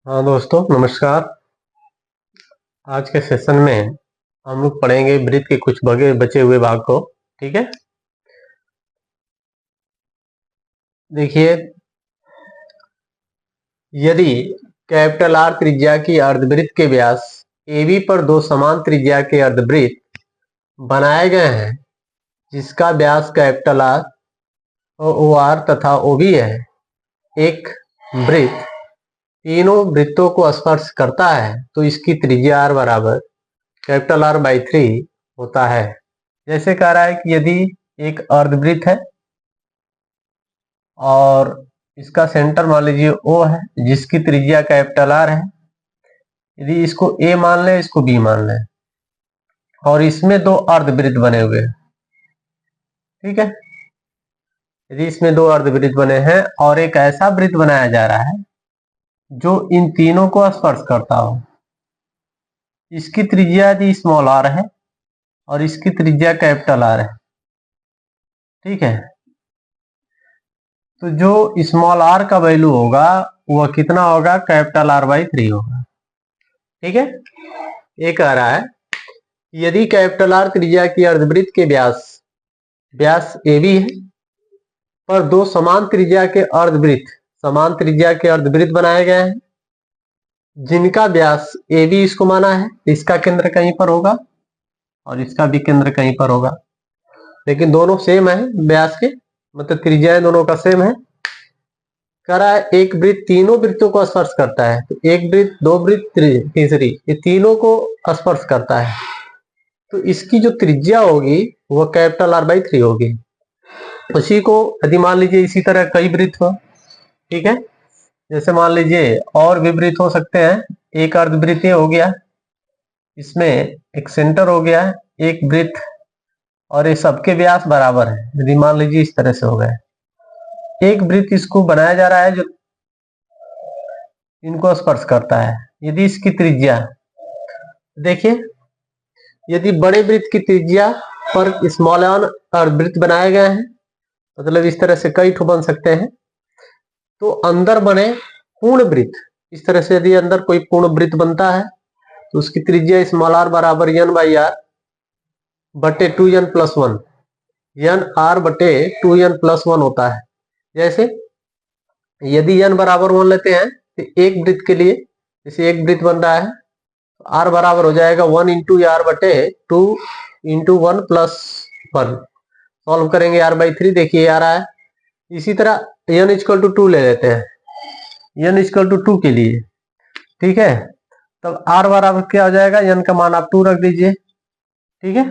हाँ दोस्तों, नमस्कार। आज के सेशन में हम लोग पढ़ेंगे वृत्त के कुछ बचे हुए भाग को। ठीक है, देखिए, यदि कैपिटल आर त्रिज्या की अर्धवृत्त के व्यास AB पर दो समान त्रिज्या के अर्धवृत्त बनाए गए हैं, जिसका व्यास कैपिटल आर ओ आर तथा OB है। एक वृत्त तीनों वृत्तों को स्पर्श करता है तो इसकी त्रिज्या r बराबर कैपिटल R/3 होता है। जैसे कह रहा है कि यदि एक अर्धवृत्त है और इसका सेंटर मान लीजिए O है, जिसकी त्रिज्या कैपिटल R है। यदि इसको A मान लें, इसको B मान लें, और इसमें दो अर्धवृत्त बने हुए हैं। ठीक है, यदि इसमें दो अर्धवृत्त बने हैं और एक ऐसा वृत्त बनाया जा रहा है जो इन तीनों को स्पर्श करता हो, इसकी त्रिज्या यदि स्मॉल r है और इसकी त्रिज्या कैपिटल R है। ठीक है, तो जो स्मॉल r का वैल्यू होगा वह कितना होगा? कैपिटल R/3 होगा। ठीक है, ये कह रहा है यदि कैपिटल R त्रिज्या की अर्धवृत्त के व्यास AB है पर दो समान त्रिज्या के अर्धवृत्त बनाए गए हैं, जिनका व्यास AB इसको माना है, इसका केंद्र कहीं पर होगा और इसका भी केंद्र कहीं पर होगा, लेकिन दोनों सेम है व्यास के, मतलब त्रिज्याएं दोनों का सेम है। कह रहा है एक वृत्त तीनों वृत्तों को स्पर्श करता है, तो एक वृत्त, दो वृत्त, तीसरी, ये तीनों को स्पर्श करता है, तो इसकी जो त्रिज्या होगी वह कैपिटल R/3 होगी। उसी को यदि मान लीजिए इसी तरह कई वृत्त हो, ठीक है, जैसे मान लीजिए और भी वृत्त हो सकते हैं। एक अर्धवृत्त हो गया, इसमें एक सेंटर हो गया, एक वृत्त, और ये सबके व्यास बराबर है। यदि मान लीजिए इस तरह से हो गए, एक वृत्त इसको बनाया जा रहा है जो इनको स्पर्श करता है। यदि इसकी त्रिज्या देखिए, यदि बड़े वृत्त की त्रिज्या पर स्मॉल अर्धवृत्त बनाए गए हैं, मतलब इस तरह से कई ठो बन सकते हैं, तो अंदर बने पूर्ण वृत्त, इस तरह से यदि अंदर कोई पूर्ण वृत्त बनता है तो उसकी त्रिज्या स्मॉल r बराबर n/r बटे 2n+1, n/r बटे 2n+1 होता है। जैसे यदि n बराबर 1 लेते हैं तो एक वृत्त के लिए, जैसे एक वृत्त बन रहा है, r बराबर हो जाएगा 1 इंटू r बटे 2 इंटू 1+1। सॉल्व करेंगे R/3, देखिए आ रहा है। इसी तरह n=2 ले लेते हैं, n=2 के लिए, ठीक है, तब r बराबर क्या हो जाएगा? n का मान आप 2 रख दीजिए, ठीक है,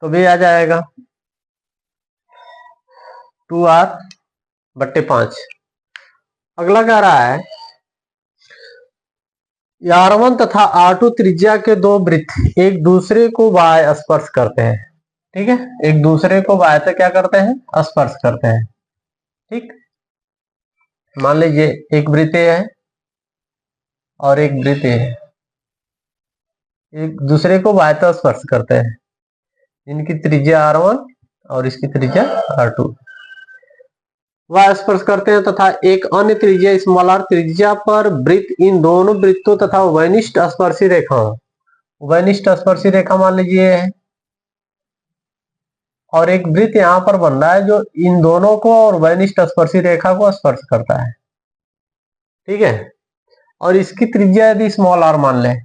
तो ये आ जाएगा 2r/5। अगला कह रहा है R1 तथा R2 त्रिज्या के दो वृत्त एक दूसरे को बाह्य स्पर्श करते हैं। ठीक है, एक दूसरे को बाह्य क्या करते हैं? स्पर्श करते हैं। ठीक, मान लीजिए एक वृत्त है और एक वृत्त है, एक दूसरे को बाह्यतः स्पर्श करते हैं, इनकी त्रिज्या R1 और इसकी त्रिज्या R2 वह स्पर्श करते हैं, तथा एक अन्य त्रिज्या स्मॉल r त्रिज्या पर वृत्त इन दोनों वृत्तों तथा उभयनिष्ठ स्पर्शी रेखा मान लीजिए है, और एक वृत्त यहां पर बन रहा है जो इन दोनों को और उभयनिष्ठ स्पर्शी रेखा को स्पर्श करता है। ठीक है, और इसकी त्रिज्या यदि स्मॉल r मान लें,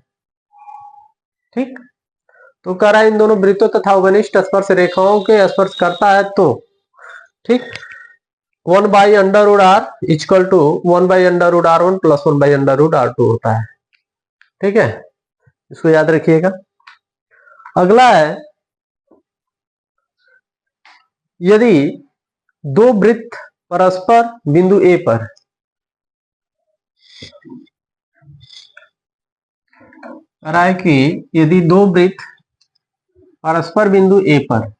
ठीक, तो कह रहा है इन दोनों वृत्तों तथा उभयनिष्ठ स्पर्श रेखाओं के स्पर्श करता है, तो ठीक 1/√r equal to 1/√r1 plus 1/√r2 होता है। ठीक है, इसको याद रखिएगा। अगला है यदि दो वृत्त परस्पर बिंदु A पर रहा है कि यदि दो वृत्त परस्पर बिंदु A पर,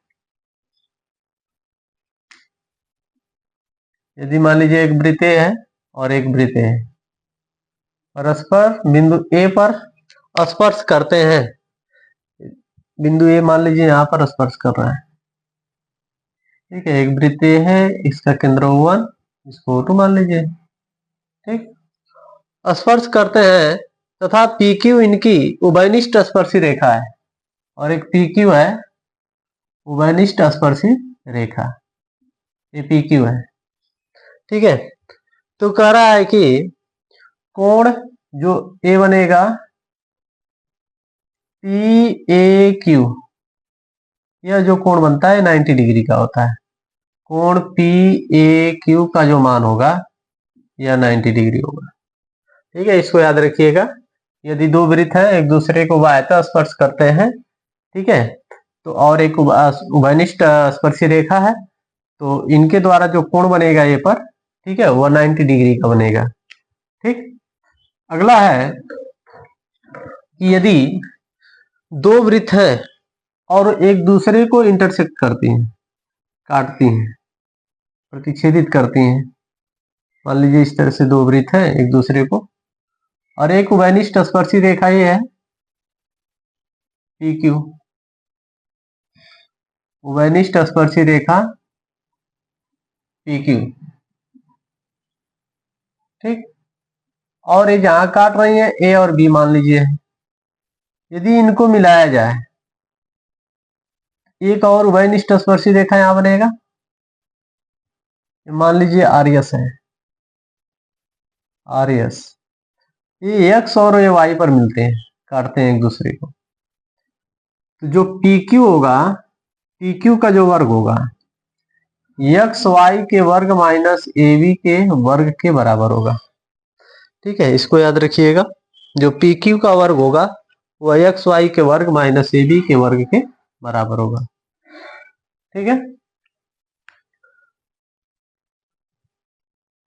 यदि मान लीजिए एक वृत्त है और एक वृत्त है, परस्पर बिंदु A पर स्पर्श करते हैं, बिंदु A मान लीजिए यहां पर स्पर्श कर रहा है। ठीक है, एक वृत्त है, इसका केंद्र 1, इसको 2 मान लीजिए। ठीक, स्पर्श करते हैं तथा PQ इनकी उभयनिष्ठ स्पर्शी रेखा है, और एक PQ है उभयनिष्ठ स्पर्शी रेखा, ये PQ है। ठीक है, तो कह रहा है कि कोण जो ए बनेगा PAQ, यह जो कोण बनता है 90 डिग्री का होता है। कोण PAQ का जो मान होगा यह 90 डिग्री होगा। ठीक है, इसको याद रखिएगा। यदि दो वृत्त हैं एक दूसरे को बाह्यतः स्पर्श करते हैं, ठीक है, तो और एक उभयनिष्ठ स्पर्शी रेखा है, तो इनके द्वारा जो कोण बनेगा ये पर, ठीक है, वह 90 डिग्री का बनेगा। ठीक, अगला है कि यदि दो वृत्त हैं और एक दूसरे को इंटरसेक्ट करती हैं, काटती हैं, प्रतिच्छेदित करती हैं। मान लीजिए इस तरह से दो वृत्त हैं एक दूसरे को, और एक उभयनिष्ठ स्पर्शी रेखा ये है PQ, उभयनिष्ठ स्पर्शी रेखा PQ। ठीक, और ये जहां काट रही है A और B मान लीजिए, यदि इनको मिलाया जाए, एक और उभयनिष्ठ स्पर्शी रेखा यहां बनेगा, मान लीजिए RS है, RS, ये X और ये Y पर मिलते हैं, काटते हैं एक दूसरे को, तो जो PQ होगा, PQ का जो वर्ग होगा XY के वर्ग माइनस AB के वर्ग के बराबर होगा। ठीक है, इसको याद रखिएगा, जो PQ का वर्ग होगा वह XY के वर्ग माइनस AB के वर्ग के बराबर होगा। ठीक है,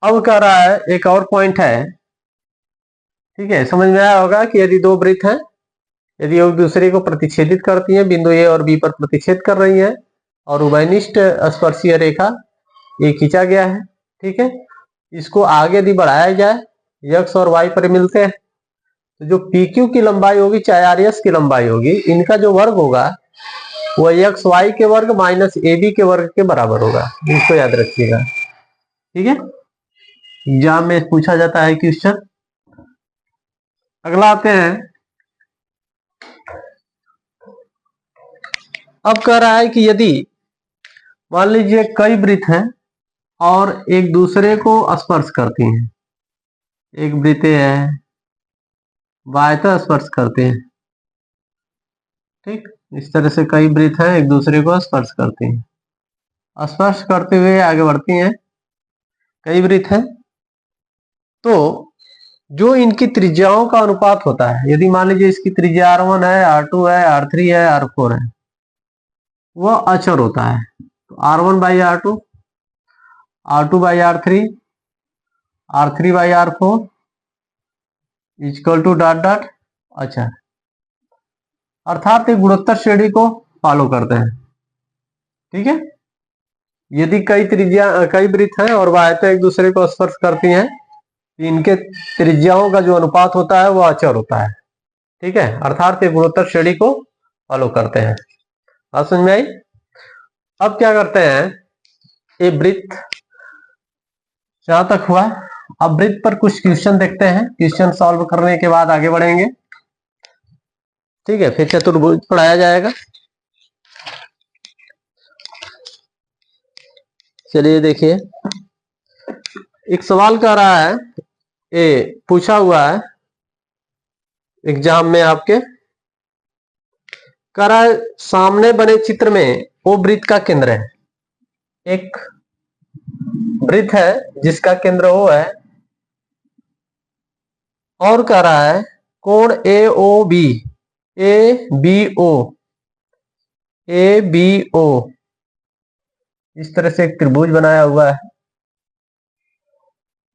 अब कह रहा है एक और पॉइंट है। ठीक है, समझ में आया होगा कि यदि दो वृत्त हैं, यदि एक दूसरे को प्रतिच्छेदित करती हैं, बिंदु A और B पर प्रतिच्छेद कर रही हैं, और उभयनिष्ठ स्पर्शीय रेखा ये खींचा गया है। ठीक है, इसको आगे यदि बढ़ाया जाए, X और Y पर मिलते हैं, तो जो PQ की लंबाई होगी चाहे RS की लंबाई होगी, इनका जो वर्ग होगा वह XY के वर्ग माइनस AB के वर्ग के बराबर होगा। इसको याद रखिएगा। ठीक है, एग्जाम में पूछा जाता है क्वेश्चन। अगला आते हैं, अब कह रहा है कि यदि मान लीजिए कई वृत्त हैं और एक दूसरे को स्पर्श करती हैं, एक वृत्त है बाह्यतः स्पर्श करते हैं। ठीक, इस तरह से कई वृत्त हैं एक दूसरे को स्पर्श करती हैं, स्पर्श करते हुए आगे बढ़ती हैं, कई वृत्त हैं, तो जो इनकी त्रिज्याओं का अनुपात होता है, यदि मान लीजिए इसकी त्रिज्या R1 है, R2 है, R3 है, R4 है, वह अचर होता है। तो R1 by R2, R2 by R3, R3 by R4 equal to dot dot अचर, अर्थात एक गुणोत्तर श्रेणी को फॉलो करते हैं। ठीक है, यदि कई वृत्त हैं और बाह्यतः एक दूसरे को स्पर्श करती हैं, इनके त्रिज्याओं का जो अनुपात होता है वह अचर होता है। ठीक है, अर्थात एक गुणोत्तर श्रेणी को फॉलो करते हैं। बात समझ में आई? अब क्या करते हैं, ये वृत्त जहां तक हुआ, अब वृत्त पर कुछ क्वेश्चन देखते हैं, क्वेश्चन सॉल्व करने के बाद आगे बढ़ेंगे। ठीक है, फिर चतुर्भुज पढ़ाया जाएगा। चलिए देखिए, एक सवाल कह रहा है, ये पूछा हुआ है एग्जाम में आपके, कह रहा है सामने बने चित्र में वो वृत्त का केंद्र है, एक वृत्त है जिसका केंद्र O है, और कह रहा है कोण AOB, ABO इस तरह से एक त्रिभुज बनाया हुआ है,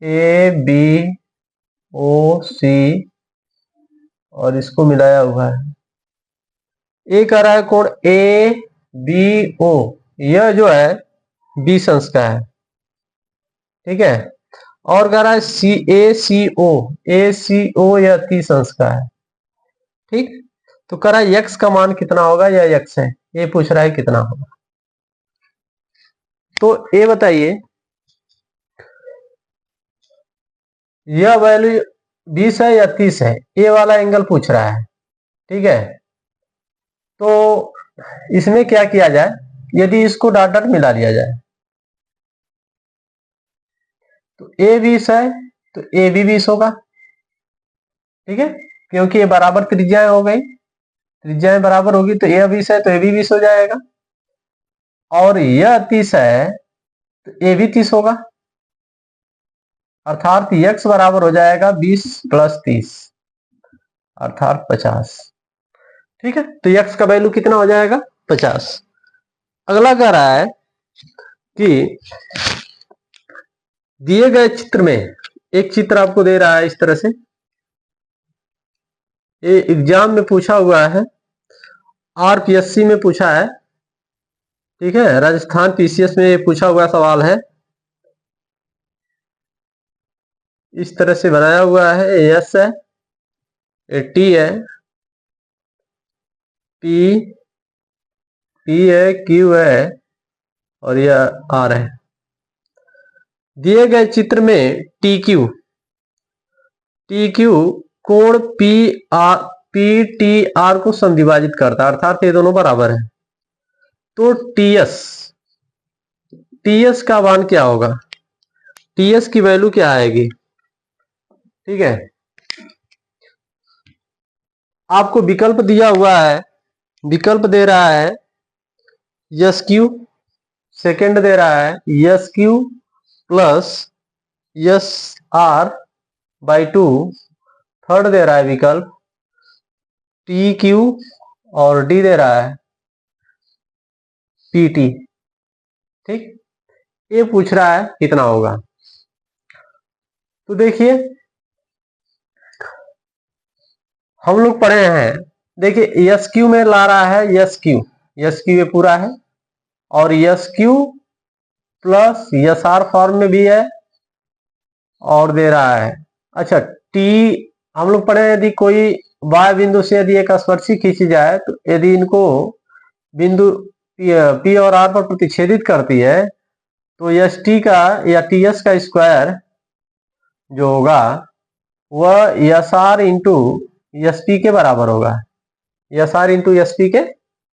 ABOC, और इसको मिलाया हुआ है। ये कह रहा है कोण ABO, यह जो है B अंश का है। ठीक है, और कह रहा है ACO यह 30 अंश का है। ठीक, तो कह रहा है x का मान कितना होगा, यह x है, ये पूछ रहा है कितना होगा। तो ये बताइए, यह वैल्यू 20 है या 30 है, ये वाला एंगल पूछ रहा है। ठीक है, तो इसमें क्या किया जाए, यदि इसको डॉट डॉट मिला लिया जाए तो ए 20 है तो ए भी 20 होगा। ठीक है, क्योंकि ये बराबर त्रिज्याएं हो गई, त्रिज्याएं बराबर होगी तो ए 20 है तो ए भी 20 हो जाएगा, और यह 30 है तो ए भी 30 होगा, अर्थात x बराबर हो जाएगा 20 + 30 अर्थात 50। ठीक है, तो x का वैल्यू कितना हो जाएगा, 50। अगला कह रहा है कि दिए गए चित्र में, एक चित्र आपको दे रहा है इस तरह से, ये एग्जाम में पूछा हुआ है, आरपीएससी में पूछा है। ठीक है, राजस्थान पीसीएस में ये पूछा हुआ सवाल है, इस तरह से बनाया हुआ है। एस है, टी है, पी पी है, क्यू है और यह आर है। दिए गए चित्र में टी क्यू कोण पी टी आर को समद्विभाजित करता है, अर्थात ये दोनों बराबर है। तो टीएस का मान क्या होगा, टीएस की वैल्यू क्या आएगी। ठीक है, आपको विकल्प दिया हुआ है, विकल्प दे रहा है यस क्यू, सेकेंड दे रहा है S Q plus S R by 2, third दे रहा है विकल्प टी क्यू और डी दे रहा है पी टी। ठीक, ये पूछ रहा है कितना होगा। तो देखिए हम लोग पढ़े हैं, देखिए एस क्यू में ला रहा है, एस क्यू ये पूरा है, और S Q plus S R form में भी है और दे रहा है। अच्छा, टी हम लोग पढ़े, यदि कोई वाय बिंदु से यदि एक स्पर्शी खींची जाए तो यदि इनको बिंदु पी और आर पर प्रतिच्छेदित करती है तो एस टी का या टी एस का स्क्वायर जो होगा वह S R into S P के बराबर होगा, S R into S P के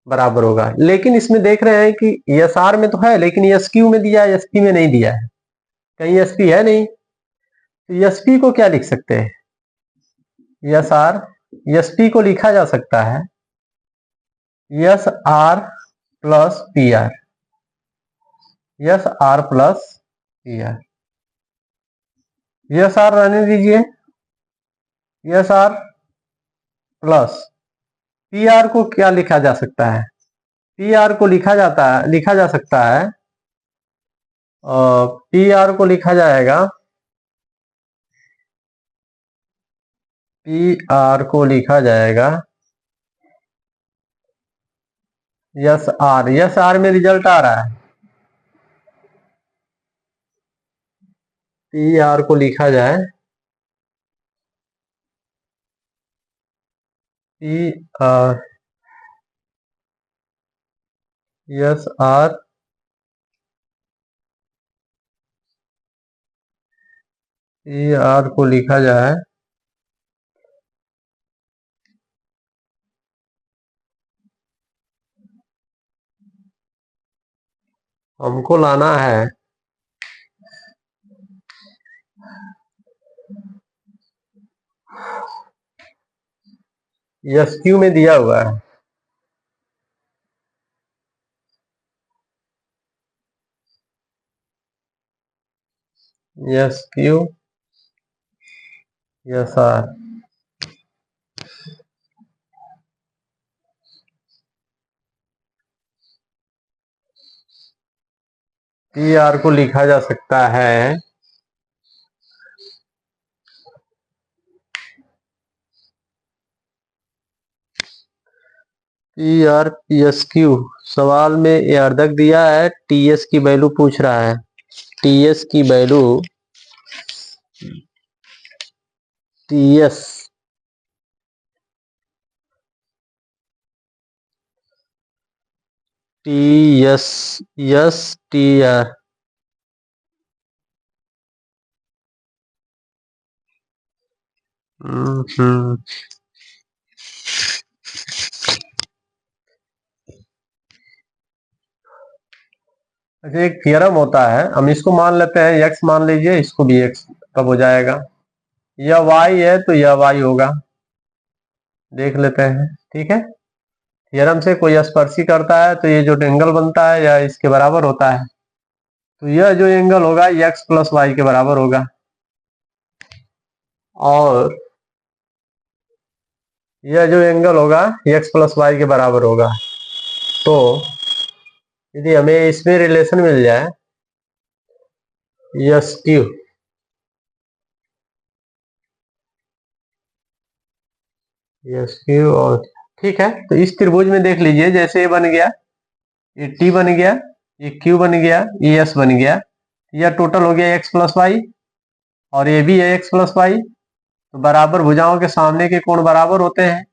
बराबर होगा। लेकिन इसमें देख रहे हैं कि एस आर में तो है लेकिन एस क्यू में दिया है, एस पी में नहीं दिया है, कहीं एस पी है नहीं। तो एस पी को क्या लिख सकते हैं, एस आर, एस पी को लिखा जा सकता है S R plus P R, S R plus P R, S R रहने दीजिए, S R plus P R को क्या लिखा जा सकता है, पी आर को लिखा जा सकता है, पी आर को लिखा जाएगा, पी आर को लिखा जाएगा यस आर में रिजल्ट आ रहा है, पी आर को लिखा जाए P R yes R P R को लिखा जाए हमको लाना है यस क्यू में दिया हुआ है, S Q S R, P R को लिखा जा सकता है P R P S Q. सवाल में ये अर्धक दिया है, टी एस की वैल्यू पूछ रहा है, टी एस की value T S T S S T R, hmm. अच्छा, एक थियरम होता है, हम इसको मान लेते हैं x, मान लीजिए इसको भी x, तब हो जाएगा। यह y है तो यह y होगा, देख लेते हैं। ठीक है, थियरम से कोई स्पर्शी करता है तो ये जो एंगल बनता है यह इसके बराबर होता है, तो यह जो एंगल होगा x प्लस वाई के बराबर होगा। और यह जो एंगल होगा x प्लस वाई के बराबर होगा। तो यदि हमें इसमें रिलेशन मिल जाए यस क्यू, यस क्यू, और ठीक है, तो इस त्रिभुज में देख लीजिए, जैसे ये बन गया, ये टी बन गया, ये क्यू बन गया, ये एस बन गया, यह टोटल हो गया एक्स प्लस वाई, और ये भी है एक्स प्लस वाई। तो बराबर भुजाओं के सामने के कोण बराबर होते हैं,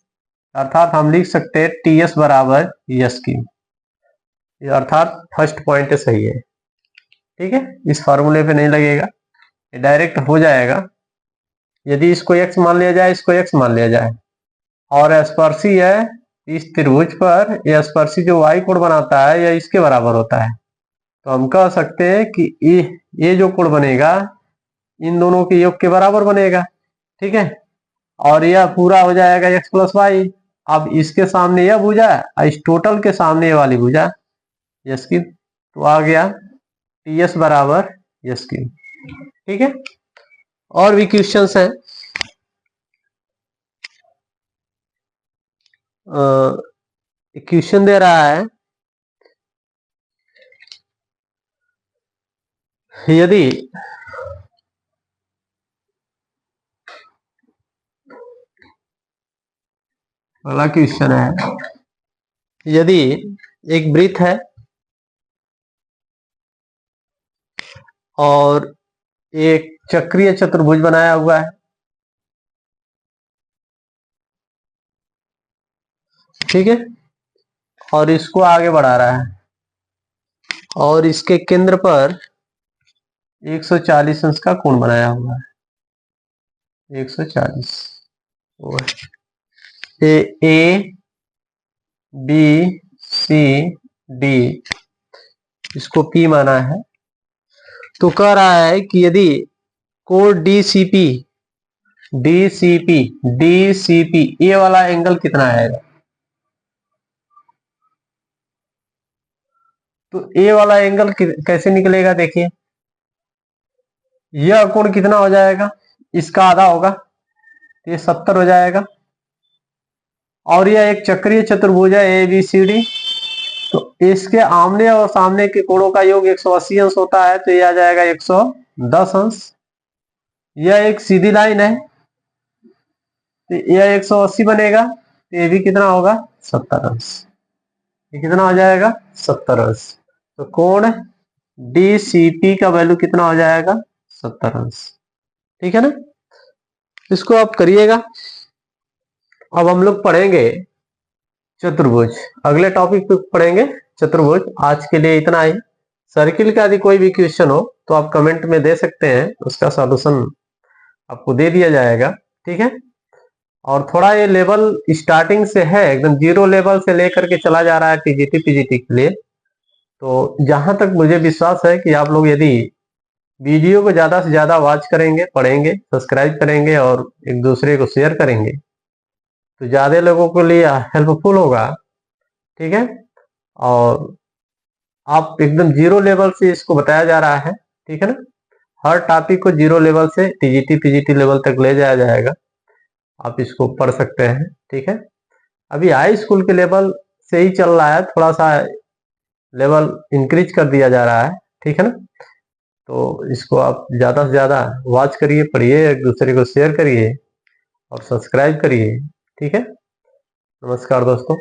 अर्थात हम लिख सकते हैं टी एस बराबर यस क्यू, अर्थात फर्स्ट पॉइंट सही है। ठीक है, इस फार्मूले पे नहीं लगेगा, ये डायरेक्ट हो जाएगा यदि इसको x मान लिया जाए, इसको x मान लिया जाए, और स्पर्शी है इस त्रिभुज पर, यह स्पर्शी जो y कोण बनाता है यह इसके बराबर होता है। तो हम कह सकते हैं कि ये जो कोण बनेगा इन दोनों के योग के बराबर बनेगा। ठीक है, और यह पूरा हो जाएगा x प्लस वाई। अब इसके सामने यह भुजा, इस टोटल के सामने ये वाली भुजा यस क्यू, तो आ गया टी एस बराबर यस क्यू। ठीक है, और भी क्वेश्चंस हैं। क्वेश्चन दे रहा है, यदि अगला क्वेश्चन है, यदि एक वृत्त है और एक चक्रीय चतुर्भुज बनाया हुआ है, ठीक है, और इसको आगे बढ़ा रहा है, और इसके केंद्र पर 140 अंश का कोण बनाया हुआ है, 140। ए बी सी डी, इसको पी माना है। तो कह रहा है कि यदि कोण डीसीपी, डीसीपी ये वाला एंगल कितना है, तो ए वाला एंगल कैसे निकलेगा, देखिए यह कोण कितना हो जाएगा, इसका आधा होगा, तो ये 70 हो जाएगा, और यह एक चक्रीय चतुर्भुज है ए बी सी डी, तो इसके आमने और सामने के कोणों का योग 180 अंश होता है, तो यह आ जाएगा 110 अंश। यह एक सीधी लाइन है, तो यह 180 बनेगा, तो ये भी कितना होगा 70 अंश, ये कितना हो जाएगा 70 अंश। तो कोण डीसीपी का वैल्यू कितना हो जाएगा 70 अंश। ठीक है ना, इसको आप करिएगा। अब हम लोग पढ़ेंगे चतुर्भुज, अगले टॉपिक पे पढ़ेंगे चतुर्भुज। आज के लिए इतना ही। सर्किल का यदि कोई भी क्वेश्चन हो तो आप कमेंट में दे सकते हैं, उसका सॉल्यूशन आपको दे दिया जाएगा। ठीक है, और थोड़ा ये लेवल स्टार्टिंग से है, एकदम जीरो लेवल से लेकर के चला जा रहा है टीजीटी पीजीटी के लिए। तो जहां तक मुझे विश्वास है कि आप लोग यदि वीडियो को ज्यादा से ज्यादा वॉच करेंगे, पढ़ेंगे, सब्सक्राइब करेंगे और एक दूसरे को शेयर करेंगे तो ज्यादा लोगों के लिए हेल्पफुल होगा। ठीक है, और आप एकदम जीरो लेवल से इसको बताया जा रहा है। ठीक है ना, हर टॉपिक को जीरो लेवल से टीजीटी पीजीटी लेवल तक ले जाया जाएगा, आप इसको पढ़ सकते हैं। ठीक है, अभी हाई स्कूल के लेवल से ही चल रहा है, थोड़ा सा लेवल इंक्रीज कर दिया जा रहा है। ठीक है ना, तो इसको आप ज्यादा से ज्यादा वॉच करिए, पढ़िए, एक दूसरे को शेयर करिए और सब्सक्राइब करिए। ठीक है, नमस्कार दोस्तों।